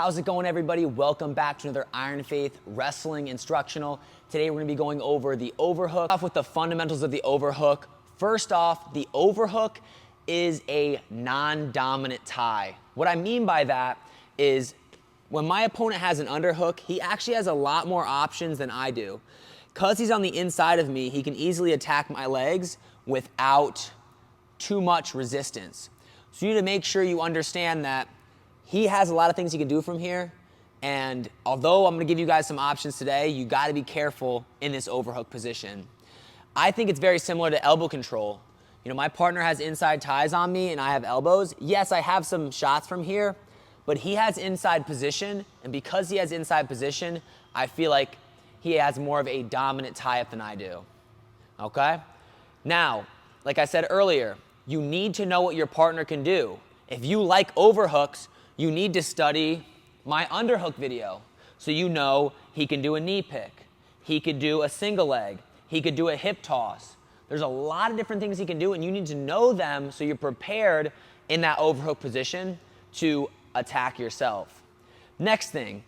How's it going, everybody? Welcome back to another Iron Faith Wrestling Instructional. Today we're going to be going over the overhook. Off with the fundamentals of the overhook. First off, the overhook is a non-dominant tie. What I mean by that is when my opponent has an underhook, he actually has a lot more options than I do. Because he's on the inside of me, he can easily attack my legs without too much resistance. So you need to make sure you understand that he has a lot of things he can do from here, and although I'm gonna give you guys some options today, you gotta be careful in this overhook position. I think it's very similar to elbow control. You know, my partner has inside ties on me and I have elbows. Yes, I have some shots from here, but he has inside position, and because he has inside position, I feel like he has more of a dominant tie-up than I do, okay? Now, like I said earlier, you need to know what your partner can do. If you like overhooks, you need to study my underhook video. So you know he can do a knee pick, he could do a single leg, he could do a hip toss. There's a lot of different things he can do, and you need to know them so you're prepared in that overhook position to attack yourself. Next thing,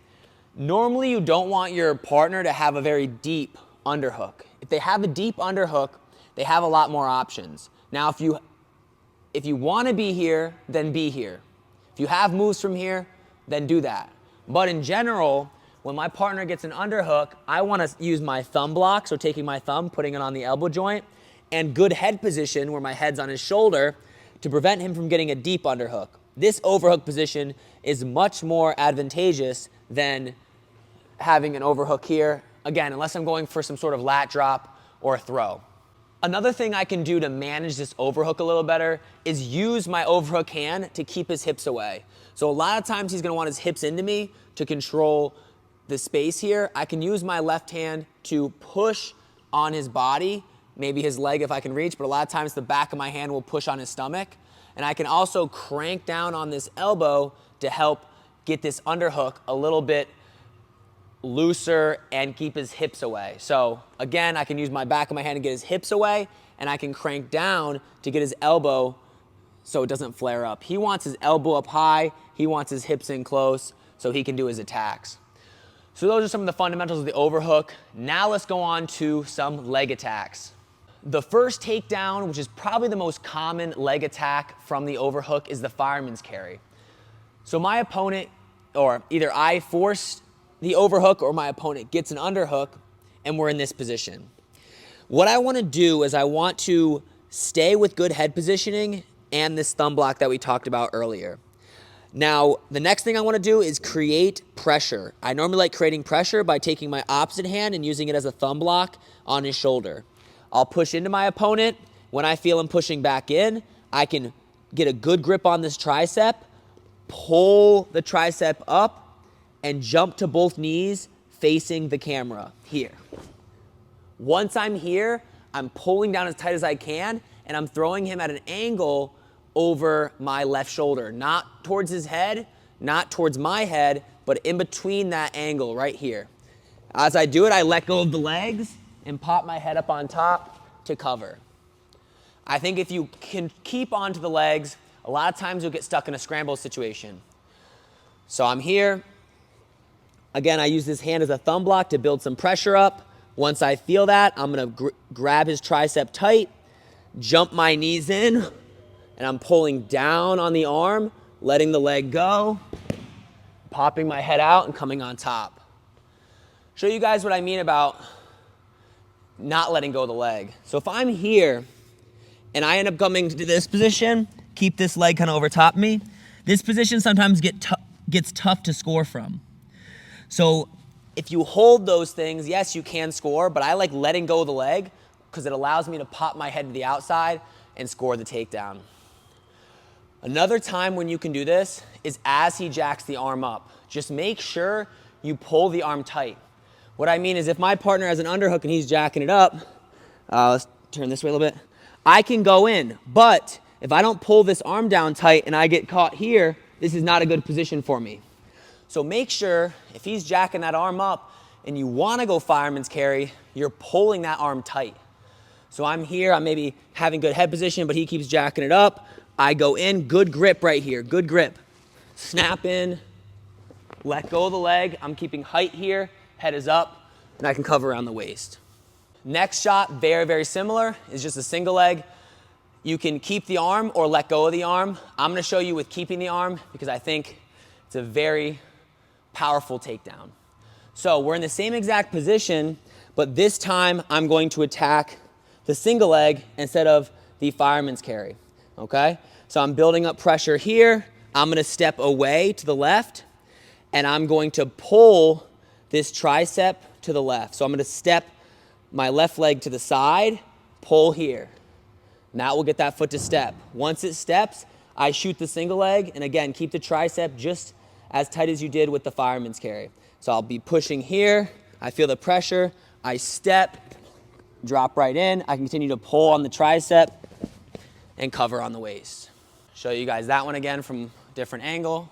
normally you don't want your partner to have a very deep underhook. If they have a deep underhook, they have a lot more options. Now, if you want to be here, then be here. If you have moves from here, then do that. But in general, when my partner gets an underhook, I want to use my thumb block, so taking my thumb, putting it on the elbow joint, and good head position where my head's on his shoulder to prevent him from getting a deep underhook. This overhook position is much more advantageous than having an overhook here, again, unless I'm going for some sort of lat drop or a throw. Another thing I can do to manage this overhook a little better is use my overhook hand to keep his hips away. So a lot of times he's gonna want his hips into me to control the space here. I can use my left hand to push on his body, maybe his leg if I can reach, but a lot of times the back of my hand will push on his stomach. And I can also crank down on this elbow to help get this underhook a little bit looser and keep his hips away. So again, I can use my back of my hand to get his hips away, and I can crank down to get his elbow so it doesn't flare up. He wants his elbow up high, he wants his hips in close so he can do his attacks. So those are some of the fundamentals of the overhook. Now let's go on to some leg attacks. The first takedown, which is probably the most common leg attack from the overhook, is the fireman's carry. So my opponent, or either I force the overhook or my opponent gets an underhook, and we're in this position. What I want to do is I want to stay with good head positioning and this thumb block that we talked about earlier. Now, the next thing I want to do is create pressure. I normally like creating pressure by taking my opposite hand and using it as a thumb block on his shoulder. I'll push into my opponent. When I feel him pushing back in, I can get a good grip on this tricep, pull the tricep up, and jump to both knees facing the camera here. Once I'm here, I'm pulling down as tight as I can, and I'm throwing him at an angle over my left shoulder, not towards his head, not towards my head, but in between that angle right here. As I do it, I let go of the legs and pop my head up on top to cover. I think if you can keep onto the legs, a lot of times you'll get stuck in a scramble situation. So I'm here. Again, I use this hand as a thumb block to build some pressure up. Once I feel that, I'm gonna grab his tricep tight, jump my knees in, and I'm pulling down on the arm, letting the leg go, popping my head out and coming on top. Show you guys what I mean about not letting go of the leg. So if I'm here and I end up coming to this position, keep this leg kind of over top of me, this position sometimes gets tough to score from. So if you hold those things, yes, you can score, but I like letting go of the leg because it allows me to pop my head to the outside and score the takedown. Another time when you can do this is as he jacks the arm up. Just make sure you pull the arm tight. What I mean is if my partner has an underhook and he's jacking it up, let's turn this way a little bit, I can go in, but if I don't pull this arm down tight and I get caught here, this is not a good position for me. So make sure if he's jacking that arm up and you want to go fireman's carry, you're pulling that arm tight. So I'm here, I'm maybe having good head position, but he keeps jacking it up. I go in, good grip right here, good grip. Snap in, let go of the leg. I'm keeping height here, head is up, and I can cover around the waist. Next shot, very, very similar, is just a single leg. You can keep the arm or let go of the arm. I'm gonna show you with keeping the arm because I think it's a very powerful takedown. So we're in the same exact position, but this time I'm going to attack the single leg instead of the fireman's carry, okay? So I'm building up pressure here. I'm gonna step away to the left, and I'm going to pull this tricep to the left. So I'm gonna step my left leg to the side, pull here. Now we'll get that foot to step. Once it steps, I shoot the single leg, and again, keep the tricep just as tight as you did with the fireman's carry. So I'll be pushing here, I feel the pressure, I step, drop right in, I continue to pull on the tricep and cover on the waist. Show you guys that one again from a different angle.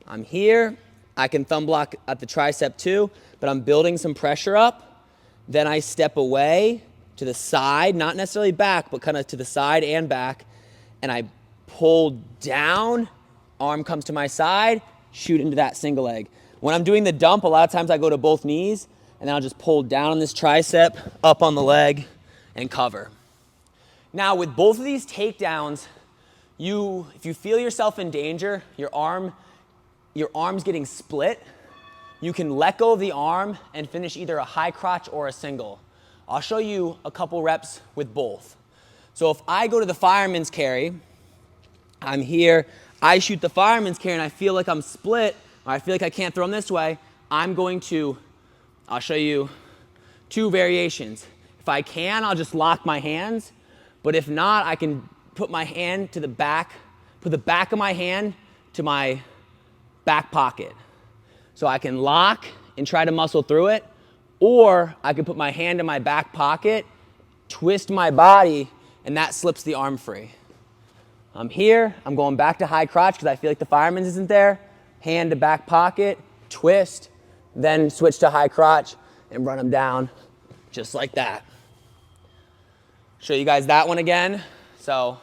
I'm here, I can thumb block at the tricep too, but I'm building some pressure up. Then I step away to the side, not necessarily back, but kind of to the side and back, and I pull down, arm comes to my side, shoot into that single leg. When I'm doing the dump, a lot of times I go to both knees, and then I'll just pull down on this tricep, up on the leg, and cover. Now with both of these takedowns, if you feel yourself in danger, your arm's getting split, you can let go of the arm and finish either a high crotch or a single. I'll show you a couple reps with both. So if I go to the fireman's carry, I'm here, I shoot the fireman's carry and I feel like I'm split, or I feel like I can't throw them this way, I'll show you two variations. If I can, I'll just lock my hands, but if not, I can put my hand to the back, put the back of my hand to my back pocket. So I can lock and try to muscle through it, or I can put my hand in my back pocket, twist my body, and that slips the arm free. I'm here, I'm going back to high crotch because I feel like the fireman's isn't there, hand to back pocket, twist, then switch to high crotch and run them down just like that. Show you guys that one again. So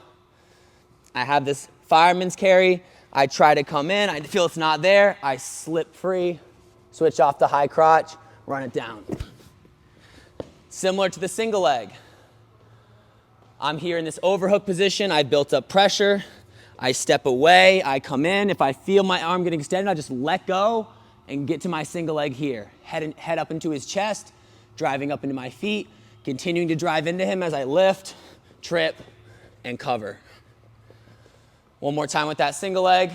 I have this fireman's carry, I try to come in, I feel it's not there, I slip free, switch off to high crotch, run it down. Similar to the single leg. I'm here in this overhook position, I built up pressure, I step away, I come in, if I feel my arm getting extended, I just let go and get to my single leg here. Head up into his chest, driving up into my feet, continuing to drive into him as I lift, trip, and cover. One more time with that single leg.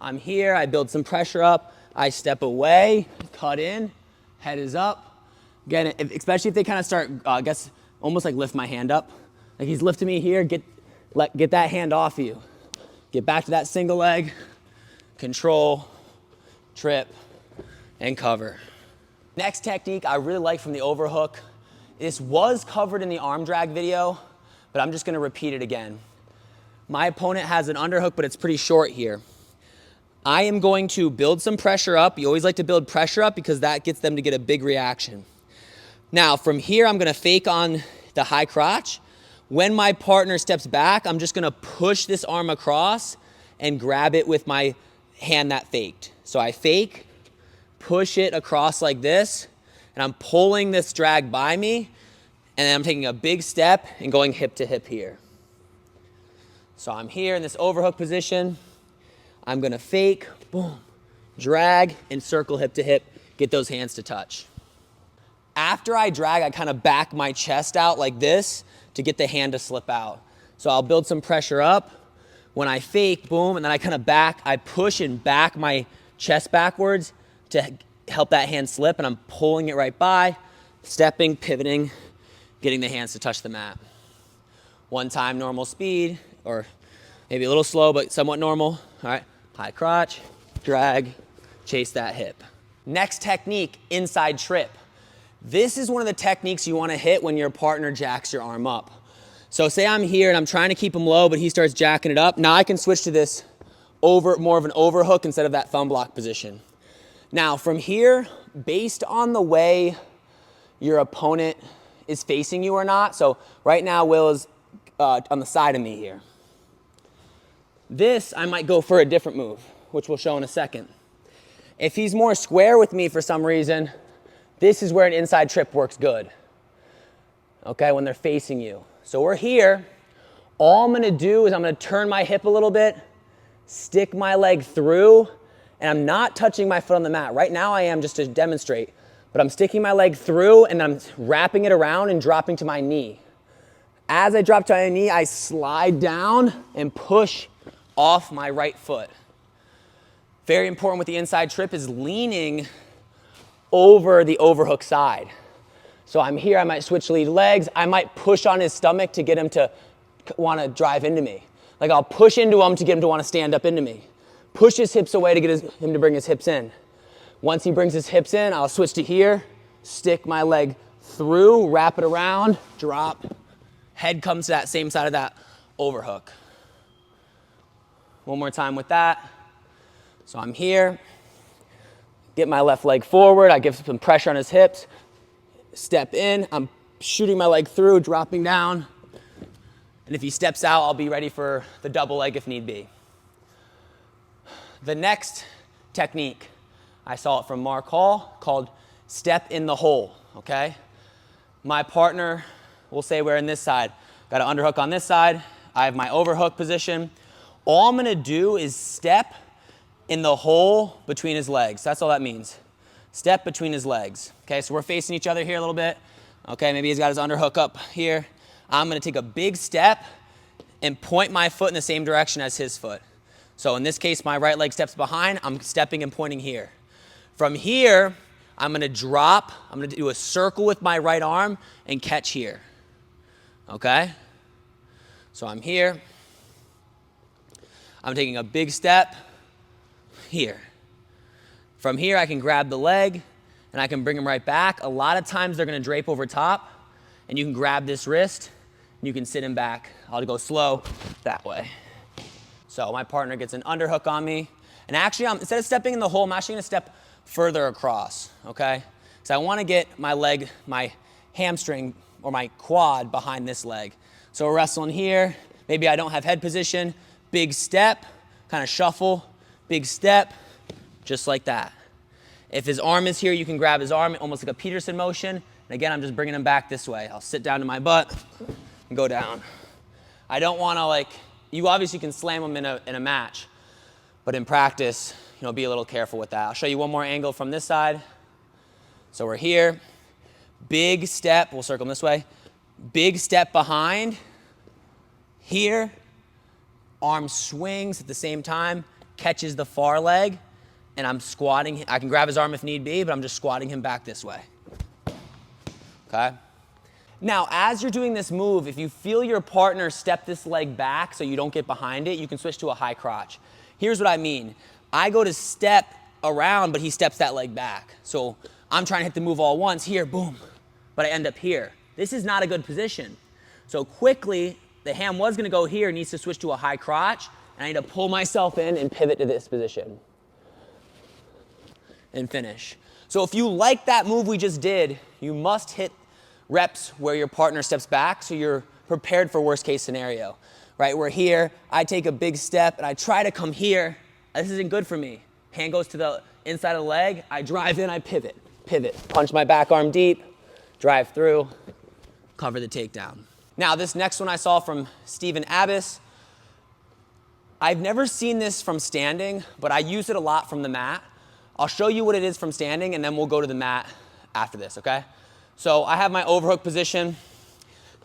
I'm here, I build some pressure up, I step away, cut in, head is up. Again, especially if they kind of start, almost like lift my hand up. Like he's lifting me here, get that hand off you. Get back to that single leg, control, trip, and cover. Next technique I really like from the overhook. This was covered in the arm drag video, but I'm just gonna repeat it again. My opponent has an underhook, but it's pretty short here. I am going to build some pressure up. You always like to build pressure up because that gets them to get a big reaction. Now from here, I'm gonna fake on the high crotch. When my partner steps back, I'm just gonna push this arm across and grab it with my hand that faked. So I fake, push it across like this, and I'm pulling this drag by me, and then I'm taking a big step and going hip to hip here. So I'm here in this overhook position. I'm gonna fake, boom, drag, and circle hip to hip, get those hands to touch. After I drag, I kind of back my chest out like this to get the hand to slip out. So I'll build some pressure up. When I fake, boom, and then I kind of back, I push and back my chest backwards to help that hand slip, and I'm pulling it right by, stepping, pivoting, getting the hands to touch the mat. One time, normal speed, or maybe a little slow, but somewhat normal. All right, high crotch, drag, chase that hip. Next technique, inside trip. This is one of the techniques you wanna hit when your partner jacks your arm up. So say I'm here and I'm trying to keep him low, but he starts jacking it up. Now I can switch to this more of an overhook instead of that thumb block position. Now from here, based on the way your opponent is facing you or not, so right now Will is on the side of me here. This, I might go for a different move, which we'll show in a second. If he's more square with me for some reason, this is where an inside trip works good, okay, when they're facing you. So we're here. All I'm gonna do is I'm gonna turn my hip a little bit, stick my leg through, and I'm not touching my foot on the mat. Right now I am, just to demonstrate, but I'm sticking my leg through and I'm wrapping it around and dropping to my knee. As I drop to my knee, I slide down and push off my right foot. Very important with the inside trip is leaning over the overhook side. So I'm here, I might switch lead legs, I might push on his stomach to get him to want to drive into me. Like I'll push into him to get him to want to stand up into me. Push his hips away to get him to bring his hips in. Once he brings his hips in, I'll switch to here, stick my leg through, wrap it around, drop. Head comes to that same side of that overhook. One more time with that. So I'm here, get my left leg forward, I give some pressure on his hips, step in, I'm shooting my leg through, dropping down, and if he steps out, I'll be ready for the double leg if need be. The next technique, I saw it from Mark Hall, called step in the hole, okay? My partner, we'll say we're in this side, got an underhook on this side, I have my overhook position. All I'm gonna do is step in the hole between his legs. That's all that means. Step between his legs. Okay, so we're facing each other here a little bit. Okay, maybe he's got his underhook up here. I'm gonna take a big step and point my foot in the same direction as his foot. So in this case, my right leg steps behind, I'm stepping and pointing here. From here, I'm gonna drop, I'm gonna do a circle with my right arm and catch here. Okay? So I'm here. I'm taking a big step here. From here, I can grab the leg and I can bring him right back. A lot of times they're gonna drape over top and you can grab this wrist and you can sit him back. I'll go slow that way. So my partner gets an underhook on me. And actually, instead of stepping in the hole, I'm actually gonna step further across, okay? So I wanna get my leg, my hamstring or my quad behind this leg. So we're wrestling here. Maybe I don't have head position. Big step, kind of shuffle. Big step, just like that. If his arm is here, you can grab his arm, almost like a Peterson motion. And again, I'm just bringing him back this way. I'll sit down to my butt and go down. I don't want to you obviously can slam him in a match, but in practice, be a little careful with that. I'll show you one more angle from this side. So we're here, big step, we'll circle him this way. Big step behind, here, arm swings at the same time, catches the far leg, and I'm squatting. I can grab his arm if need be, but I'm just squatting him back this way. Okay? Now, as you're doing this move, if you feel your partner step this leg back so you don't get behind it, you can switch to a high crotch. Here's what I mean. I go to step around, but he steps that leg back. So I'm trying to hit the move all once, here, boom, but I end up here. This is not a good position. So quickly, the ham was gonna go here, needs to switch to a high crotch, and I need to pull myself in and pivot to this position and finish. So if you like that move we just did, you must hit reps where your partner steps back so you're prepared for worst case scenario, right? We're here, I take a big step and I try to come here. This isn't good for me. Hand goes to the inside of the leg, I drive in, I pivot, punch my back arm deep, drive through, cover the takedown. Now this next one I saw from Stephen Abbas. I've never seen this from standing, but I use it a lot from the mat. I'll show you what it is from standing and then we'll go to the mat after this, okay? So I have my overhook position.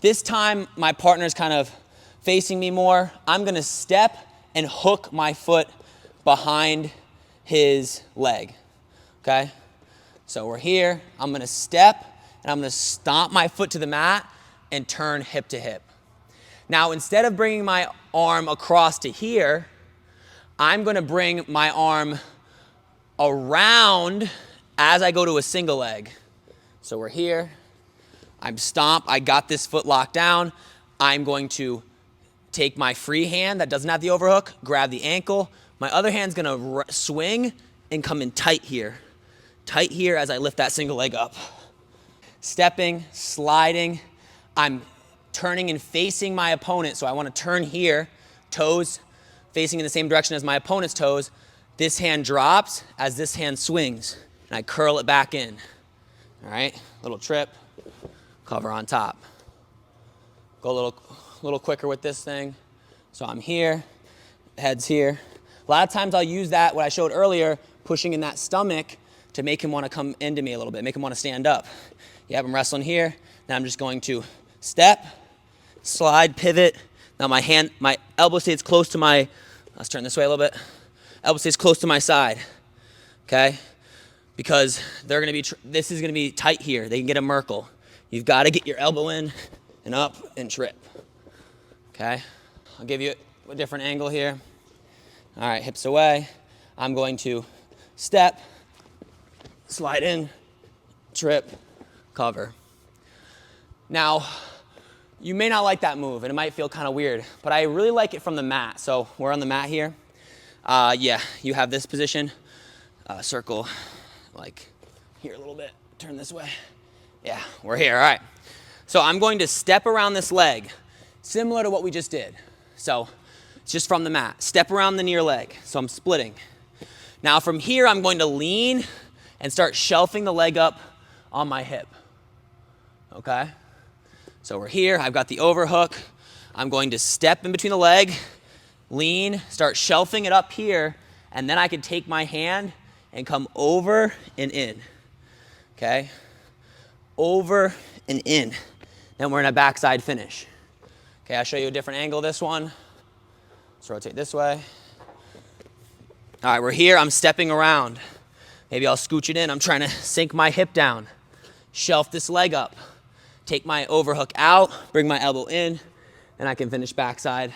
This time my partner's kind of facing me more. I'm gonna step and hook my foot behind his leg, okay? So we're here, I'm gonna step and I'm gonna stomp my foot to the mat and turn hip to hip. Now, instead of bringing my arm across to here, I'm gonna bring my arm around as I go to a single leg. So we're here, I'm stomp, I got this foot locked down. I'm going to take my free hand that doesn't have the overhook, grab the ankle. My other hand's gonna swing and come in tight here as I lift that single leg up. Stepping, sliding, I'm turning and facing my opponent. So I wanna turn here, toes facing in the same direction as my opponent's toes, This hand drops as this hand swings, and I curl it back in. All right, little trip, cover on top. Go a little quicker with this thing. So I'm here, head's here. A lot of times I'll use that, what I showed earlier, pushing in that stomach to make him want to come into me a little bit, make him want to stand up. You have him wrestling here. Now I'm just going to step, slide, pivot. Now my elbow stays close to my, let's turn this way a little bit. Elbow stays close to my side, okay? Because they're gonna be, this is gonna be tight here. They can get a Merkle. You've gotta get your elbow in and up and trip, okay? I'll give you a different angle here. All right, hips away. I'm going to step, slide in, trip, cover. Now, you may not like that move and it might feel kind of weird, but I really like it from the mat. So we're on the mat here. Yeah, you have this position, circle like here a little bit, turn this way. Yeah, we're here, all right. So I'm going to step around this leg, similar to what we just did. So it's just from the mat, step around the near leg. So I'm splitting. Now from here, I'm going to lean and start shelving the leg up on my hip, okay? So we're here, I've got the overhook. I'm going to step in between the leg, lean, start shelving it up here, and then I can take my hand and come over and in, okay? Over and in. Then we're in a backside finish. Okay, I'll show you a different angle of this one. Let's rotate this way. All right, we're here, I'm stepping around. Maybe I'll scooch it in. I'm trying to sink my hip down, shelf this leg up, take my overhook out, bring my elbow in, and I can finish backside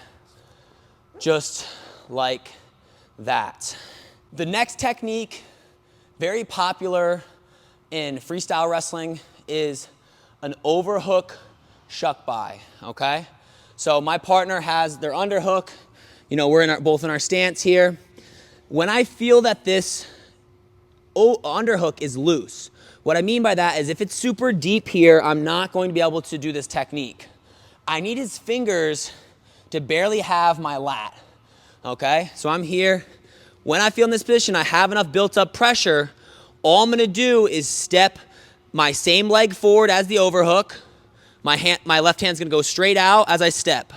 just like that. The next technique, very popular in freestyle wrestling, is an overhook shuck by, okay? So my partner has their underhook. You know, we're both in our stance here. When I feel that this underhook is loose, what I mean by that is if it's super deep here, I'm not going to be able to do this technique. I need his fingers to barely have my lat, okay? So I'm here. When I feel in this position, I have enough built up pressure. All I'm gonna do is step my same leg forward as the overhook. My left hand's gonna go straight out as I step.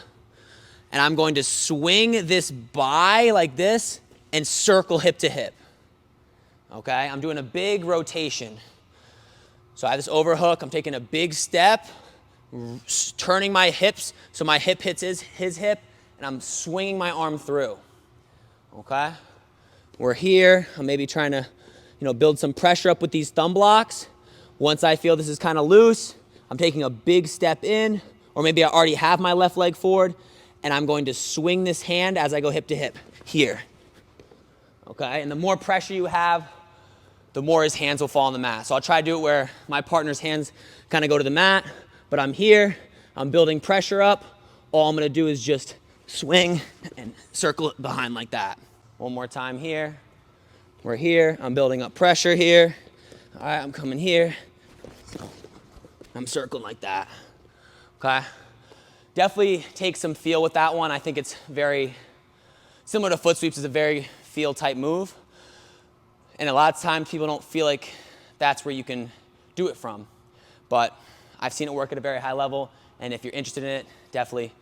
And I'm going to swing this by like this and circle hip to hip, okay? I'm doing a big rotation. So I have this overhook, I'm taking a big step, turning my hips so my hip hits his hip, and I'm swinging my arm through, okay? We're here, I'm maybe trying to, build some pressure up with these thumb blocks. Once I feel this is kind of loose, I'm taking a big step in, or maybe I already have my left leg forward, and I'm going to swing this hand as I go hip to hip, here, okay? And the more pressure you have, the more his hands will fall on the mat. So I'll try to do it where my partner's hands kind of go to the mat, but I'm here, I'm building pressure up. All I'm gonna do is just swing and circle it behind like that. One more time here. We're here, I'm building up pressure here. All right, I'm coming here. I'm circling like that, okay? Definitely take some feel with that one. I think it's very similar to foot sweeps. It's a very feel type move. And a lot of times people don't feel like that's where you can do it from. But I've seen it work at a very high level. And if you're interested in it, definitely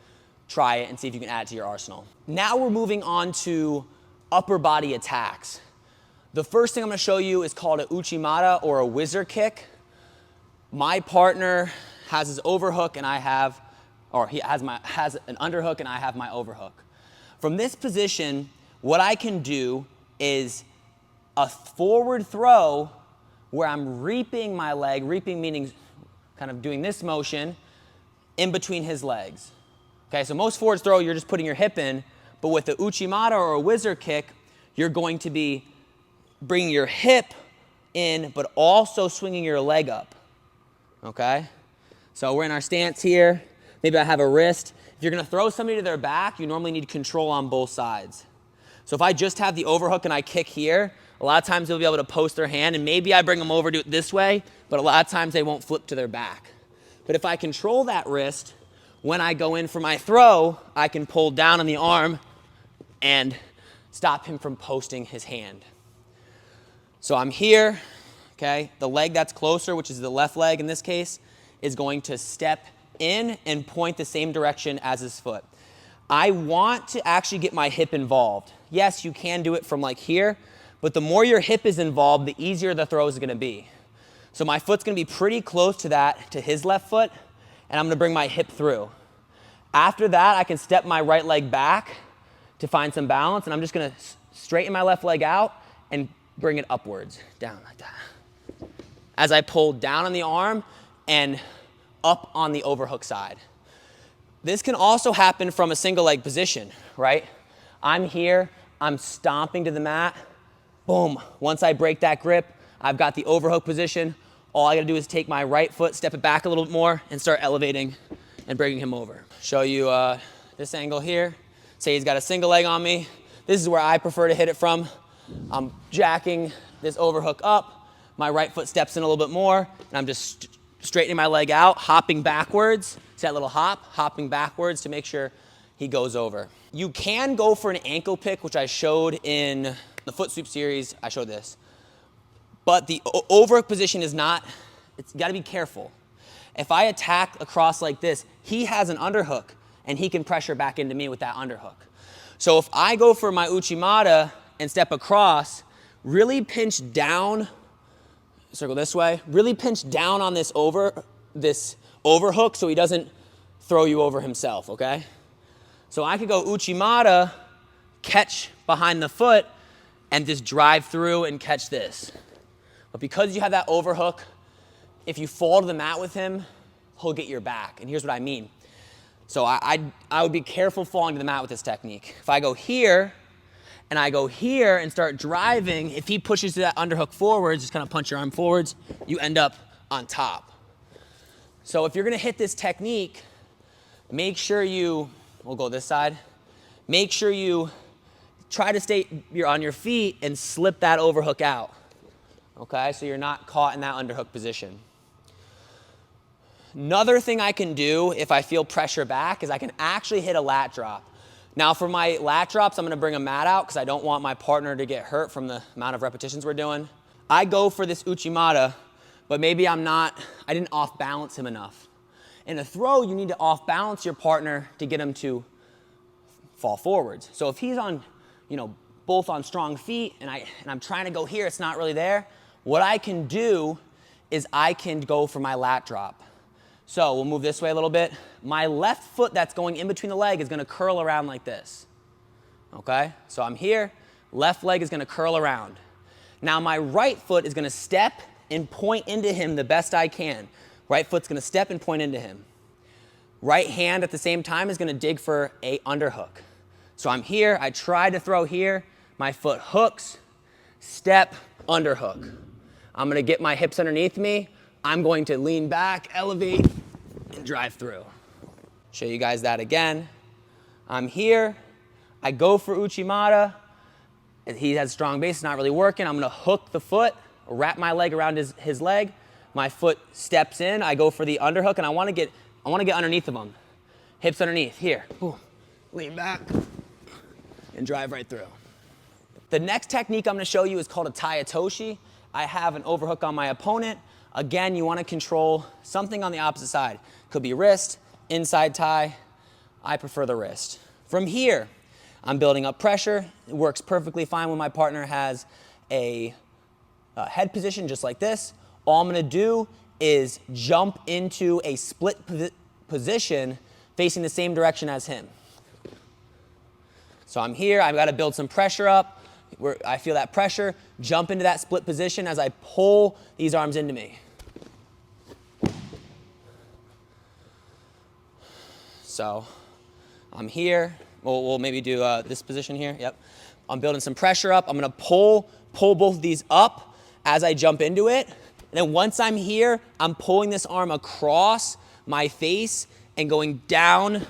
try it and see if you can add it to your arsenal. Now we're moving on to upper body attacks. The first thing I'm gonna show you is called a uchimata or a whizzer kick. My partner has his overhook and he has an underhook and I have my overhook. From this position, what I can do is a forward throw where I'm reaping my leg, reaping meaning kind of doing this motion in between his legs. Okay, so most forward throw, you're just putting your hip in, but with the uchimata or a whizzer kick, you're going to be bringing your hip in, but also swinging your leg up, okay? So we're in our stance here. Maybe I have a wrist. If you're gonna throw somebody to their back, you normally need control on both sides. So if I just have the overhook and I kick here, a lot of times they'll be able to post their hand, and maybe I bring them over, do it this way, but a lot of times they won't flip to their back. But if I control that wrist, when I go in for my throw, I can pull down on the arm and stop him from posting his hand. So I'm here, okay? The leg that's closer, which is the left leg in this case, is going to step in and point the same direction as his foot. I want to actually get my hip involved. Yes, you can do it from like here, but the more your hip is involved, the easier the throw is gonna be. So my foot's gonna be pretty close to that, to his left foot, and I'm gonna bring my hip through. After that, I can step my right leg back to find some balance, and I'm just gonna straighten my left leg out and bring it upwards, down like that. As I pull down on the arm and up on the overhook side. This can also happen from a single leg position, right? I'm here, I'm stomping to the mat, boom. Once I break that grip, I've got the overhook position. All I gotta do is take my right foot, step it back a little bit more, and start elevating and bringing him over. Show you this angle here. Say he's got a single leg on me. This is where I prefer to hit it from. I'm jacking this overhook up. My right foot steps in a little bit more, and I'm just straightening my leg out, hopping backwards. See that little hop? Hopping backwards to make sure he goes over. You can go for an ankle pick, which I showed in the foot sweep series. I showed this. But the overhook position is not, it's gotta be careful. If I attack across like this, he has an underhook, and he can pressure back into me with that underhook. So if I go for my uchimata and step across, really pinch down, circle this way, really pinch down on this overhook so he doesn't throw you over himself, okay? So I could go uchimata, catch behind the foot, and just drive through and catch this. But because you have that overhook, if you fall to the mat with him, he'll get your back. And here's what I mean. So I would be careful falling to the mat with this technique. If I go here, and I go here and start driving, if he pushes that underhook forwards, just kind of punch your arm forwards, you end up on top. So if you're gonna hit this technique, make sure we'll go this side, make sure you try to stay on your feet and slip that overhook out, okay? So you're not caught in that underhook position. Another thing I can do if I feel pressure back is I can actually hit a lat drop. Now for my lat drops, I'm gonna bring a mat out because I don't want my partner to get hurt from the amount of repetitions we're doing. I go for this uchimata, but maybe I didn't off balance him enough. In a throw, you need to off balance your partner to get him to fall forwards. So if he's on, both on strong feet and I'm trying to go here, it's not really there, what I can do is I can go for my lat drop. So we'll move this way a little bit. My left foot that's going in between the leg is gonna curl around like this, okay? So I'm here, left leg is gonna curl around. Now my right foot is gonna step and point into him the best I can. Right foot's gonna step and point into him. Right hand at the same time is gonna dig for a underhook. So I'm here, I try to throw here, my foot hooks, step, underhook. I'm gonna get my hips underneath me, I'm going to lean back, elevate, and drive through. Show you guys that again. I'm here, I go for uchimata, and he has strong base, it's not really working. I'm gonna hook the foot, wrap my leg around his leg, my foot steps in, I go for the underhook, and I wanna get underneath of him. Hips underneath, here, boom, lean back, and drive right through. The next technique I'm gonna show you is called a Tayatoshi. I have an overhook on my opponent. Again, you wanna control something on the opposite side. Could be wrist, inside tie. I prefer the wrist. From here, I'm building up pressure. It works perfectly fine when my partner has a head position just like this. All I'm gonna do is jump into a split position facing the same direction as him. So I'm here, I've gotta build some pressure up. Where I feel that pressure, jump into that split position as I pull these arms into me. So I'm here, we'll maybe do this position here, yep. I'm building some pressure up, I'm gonna pull both of these up as I jump into it. And then once I'm here, I'm pulling this arm across my face and going down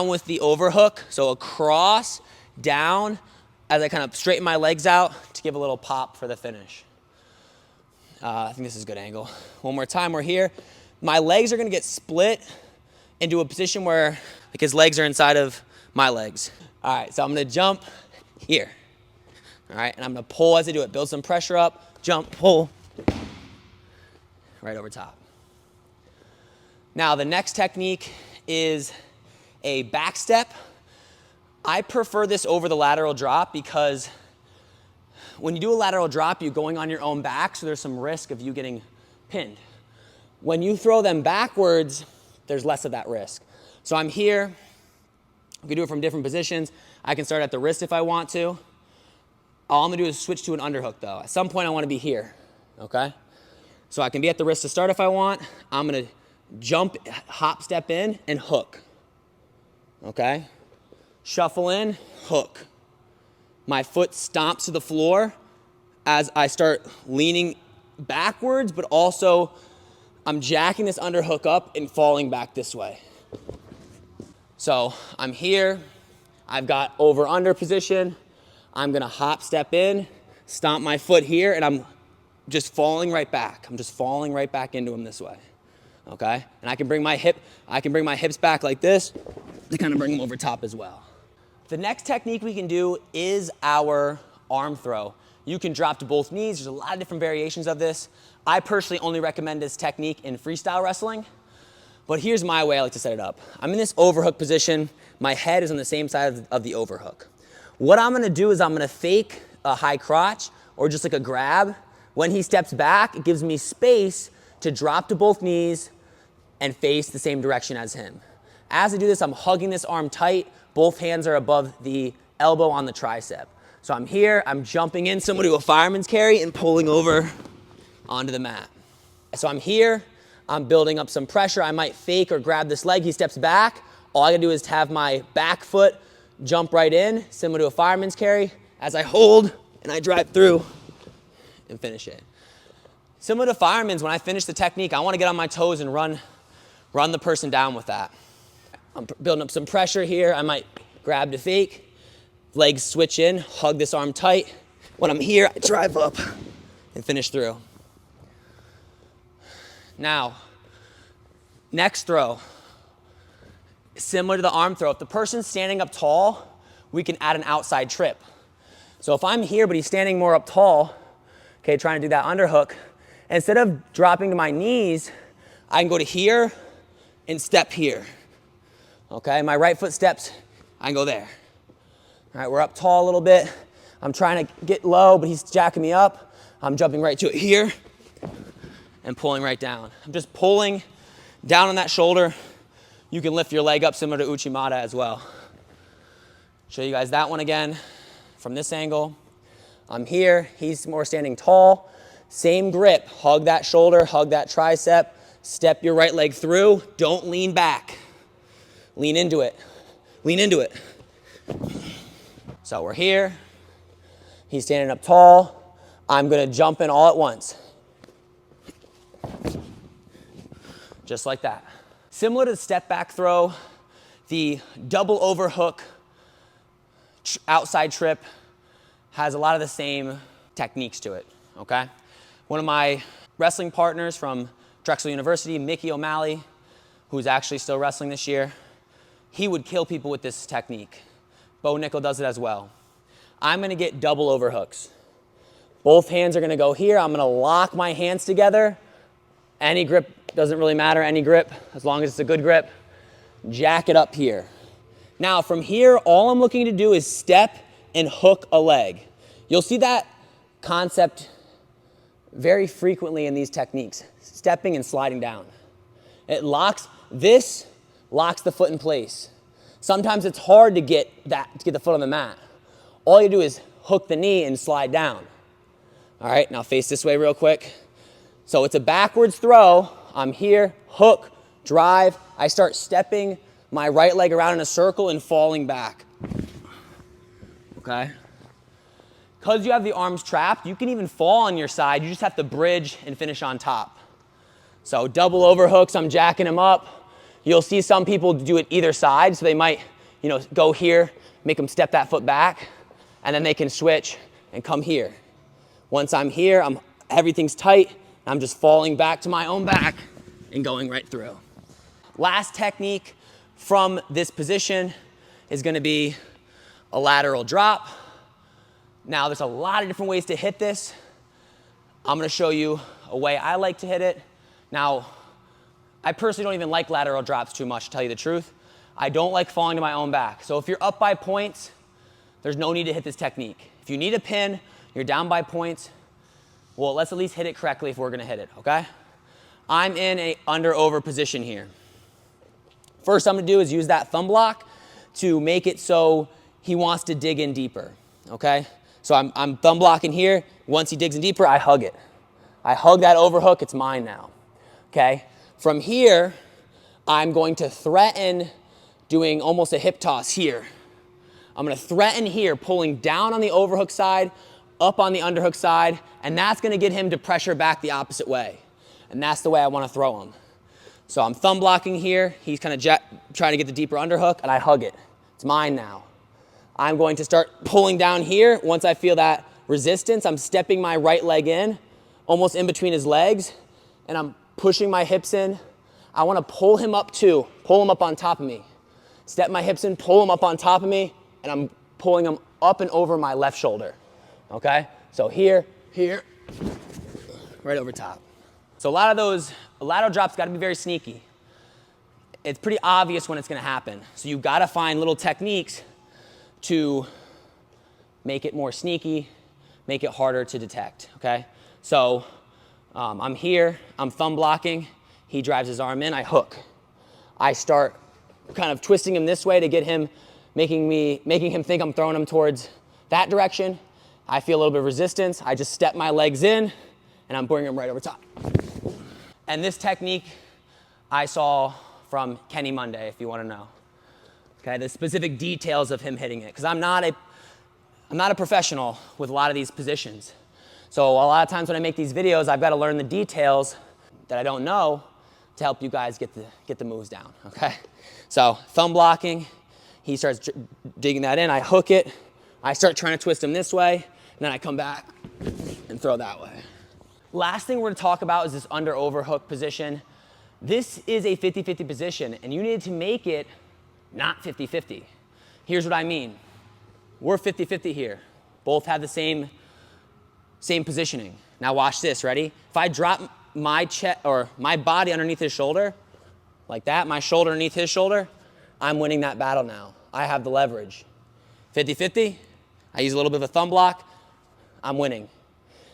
with the overhook. So across, down, as I kind of straighten my legs out to give a little pop for the finish. I think this is a good angle. One more time, we're here. My legs are gonna get split into a position where like his legs are inside of my legs. All right, so I'm gonna jump here. All right, and I'm gonna pull as I do it. Build some pressure up, jump, pull, right over top. Now the next technique is a back step. I prefer this over the lateral drop because when you do a lateral drop, you're going on your own back, so there's some risk of you getting pinned. When you throw them backwards, there's less of that risk. So I'm here. We can do it from different positions. I can start at the wrist if I want to. All I'm gonna do is switch to an underhook though. At some point I wanna be here, okay? So I can be at the wrist to start if I want. I'm gonna jump, hop, step in, and hook, okay? Shuffle in, hook. My foot stomps to the floor as I start leaning backwards, but also I'm jacking this underhook up and falling back this way. So I'm here, I've got over under position. I'm gonna hop, step in, stomp my foot here, and I'm just falling right back. I'm just falling right back into him this way, okay? And I can bring my hips back like this to kind of bring them over top as well. The next technique we can do is our arm throw. You can drop to both knees. There's a lot of different variations of this. I personally only recommend this technique in freestyle wrestling, but here's my way I like to set it up. I'm in this overhook position. My head is on the same side of the overhook. What I'm gonna do is I'm gonna fake a high crotch or just like a grab. When he steps back, it gives me space to drop to both knees and face the same direction as him. As I do this, I'm hugging this arm tight. Both hands are above the elbow on the tricep. So I'm here, I'm jumping in, similar to a fireman's carry, and pulling over onto the mat. So I'm here, I'm building up some pressure. I might fake or grab this leg. He steps back. All I gotta do is have my back foot jump right in, similar to a fireman's carry, as I hold and I drive through and finish it. Similar to fireman's, when I finish the technique, I wanna get on my toes and run the person down with that. I'm building up some pressure here. I might grab the fake, legs switch in, hug this arm tight. When I'm here, I drive up and finish through. Now, next throw, similar to the arm throw. If the person's standing up tall, we can add an outside trip. So if I'm here, but he's standing more up tall, okay, trying to do that underhook, instead of dropping to my knees, I can go to here and step here. Okay, my right foot steps, I can go there. All right, we're up tall a little bit. I'm trying to get low, but he's jacking me up. I'm jumping right to it here and pulling right down. I'm just pulling down on that shoulder. You can lift your leg up similar to Uchimata as well. Show you guys that one again from this angle. I'm here, he's more standing tall. Same grip, hug that shoulder, hug that tricep, step your right leg through, don't lean back. Lean into it, lean into it. So we're here, he's standing up tall. I'm gonna jump in all at once. Just like that. Similar to the step back throw, the double overhook outside trip has a lot of the same techniques to it, okay? One of my wrestling partners from Drexel University, Mickey O'Malley, who's actually still wrestling this year, he would kill people with this technique. Bo Nickel does it as well. I'm gonna get double overhooks. Both hands are gonna go here. I'm gonna lock my hands together. Any grip, doesn't really matter, any grip, as long as it's a good grip. Jack it up here. Now from here, all I'm looking to do is step and hook a leg. You'll see that concept very frequently in these techniques, stepping and sliding down. This locks the foot in place. Sometimes it's hard to get the foot on the mat. All you do is hook the knee and slide down. All right, now face this way real quick. So it's a backwards throw. I'm here, hook, drive. I start stepping my right leg around in a circle and falling back. Okay? Because you have the arms trapped, you can even fall on your side. You just have to bridge and finish on top. So double overhooks, I'm jacking them up. You'll see some people do it either side, so they might, go here, make them step that foot back, and then they can switch and come here. Once I'm here, everything's tight, I'm just falling back to my own back and going right through. Last technique from this position is gonna be a lateral drop. Now, there's a lot of different ways to hit this. I'm gonna show you a way I like to hit it. Now, I personally don't even like lateral drops too much, to tell you the truth. I don't like falling to my own back. So if you're up by points, there's no need to hit this technique. If you need a pin, you're down by points, well, let's at least hit it correctly if we're gonna hit it, okay? I'm in a under-over position here. First I'm gonna do is use that thumb block to make it so he wants to dig in deeper, okay? So I'm thumb blocking here. Once he digs in deeper, I hug it. I hug that overhook, it's mine now, okay? From here, I'm going to threaten doing almost a hip toss here. I'm gonna threaten here, pulling down on the overhook side, up on the underhook side, and that's gonna get him to pressure back the opposite way. And that's the way I wanna throw him. So I'm thumb blocking here, he's kind of trying to get the deeper underhook, and I hug it. It's mine now. I'm going to start pulling down here. Once I feel that resistance, I'm stepping my right leg in, almost in between his legs, and I'm pushing my hips in. I wanna pull him up too, pull him up on top of me. Step my hips in, pull him up on top of me, and I'm pulling him up and over my left shoulder, okay? So here, right over top. So a lot of those lateral drops gotta be very sneaky. It's pretty obvious when it's gonna happen. So you've gotta find little techniques to make it more sneaky, make it harder to detect, okay? So I'm here, I'm thumb blocking, he drives his arm in, I hook. I start kind of twisting him this way to get him, making him think I'm throwing him towards that direction. I feel a little bit of resistance, I just step my legs in, and I'm bringing him right over top. And this technique I saw from Kenny Monday, if you wanna know. Okay, the specific details of him hitting it, because I'm not a professional with a lot of these positions. So a lot of times when I make these videos, I've got to learn the details that I don't know to help you guys get the moves down, okay? So thumb blocking, he starts digging that in, I hook it, I start trying to twist him this way, and then I come back and throw that way. Last thing we're gonna talk about is this under overhook position. This is a 50-50 position, and you need to make it not 50-50. Here's what I mean. We're 50-50 here. Both have the same positioning. Now watch this, ready? If I drop my chest or my body underneath his shoulder, like that, my shoulder underneath his shoulder, I'm winning that battle now. I have the leverage. 50-50, I use a little bit of a thumb block, I'm winning.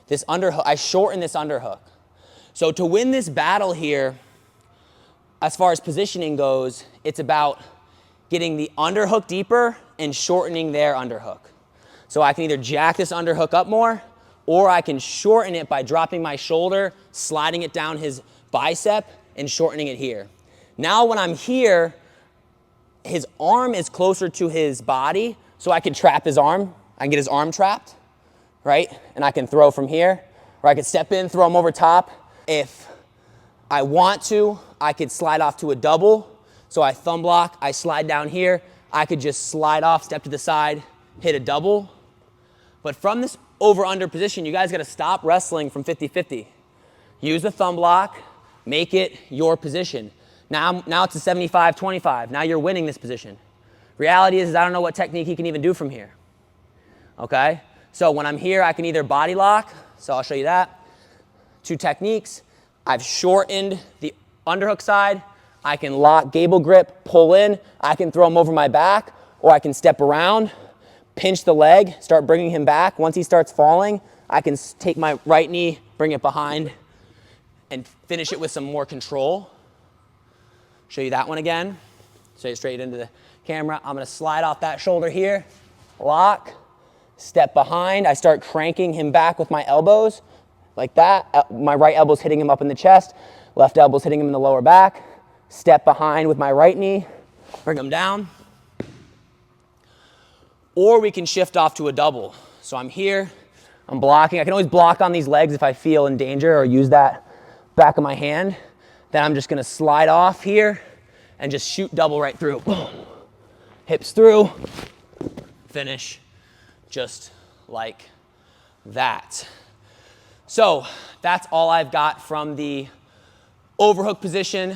This underhook, I shorten this underhook. So to win this battle here, as far as positioning goes, it's about getting the underhook deeper and shortening their underhook. So I can either jack this underhook up more, or I can shorten it by dropping my shoulder, sliding it down his bicep, and shortening it here. Now when I'm here, his arm is closer to his body, so I can trap his arm. I can get his arm trapped, right? And I can throw from here, or I could step in, throw him over top. If I want to, I could slide off to a double. So I thumb block, I slide down here. I could just slide off, step to the side, hit a double. But from this over-under position, you guys gotta stop wrestling from 50-50. Use the thumb block, make it your position. Now it's a 75-25. Now you're winning this position. Reality is I don't know what technique he can even do from here. Okay? So when I'm here, I can either body lock, so I'll show you that. Two techniques. I've shortened the underhook side. I can lock gable grip, pull in. I can throw him over my back, or I can step around, pinch the leg, start bringing him back. Once he starts falling, I can take my right knee, bring it behind, and finish it with some more control. Show you that one again. Straight into the camera. I'm gonna slide off that shoulder here, lock, step behind. I start cranking him back with my elbows, like that. My right elbow's hitting him up in the chest, left elbow's hitting him in the lower back. Step behind with my right knee, bring him down. Or we can shift off to a double. So I'm here, I'm blocking. I can always block on these legs if I feel in danger or use that back of my hand. Then I'm just gonna slide off here and just shoot double right through. Boom. Hips through, finish just like that. So that's all I've got from the overhook position.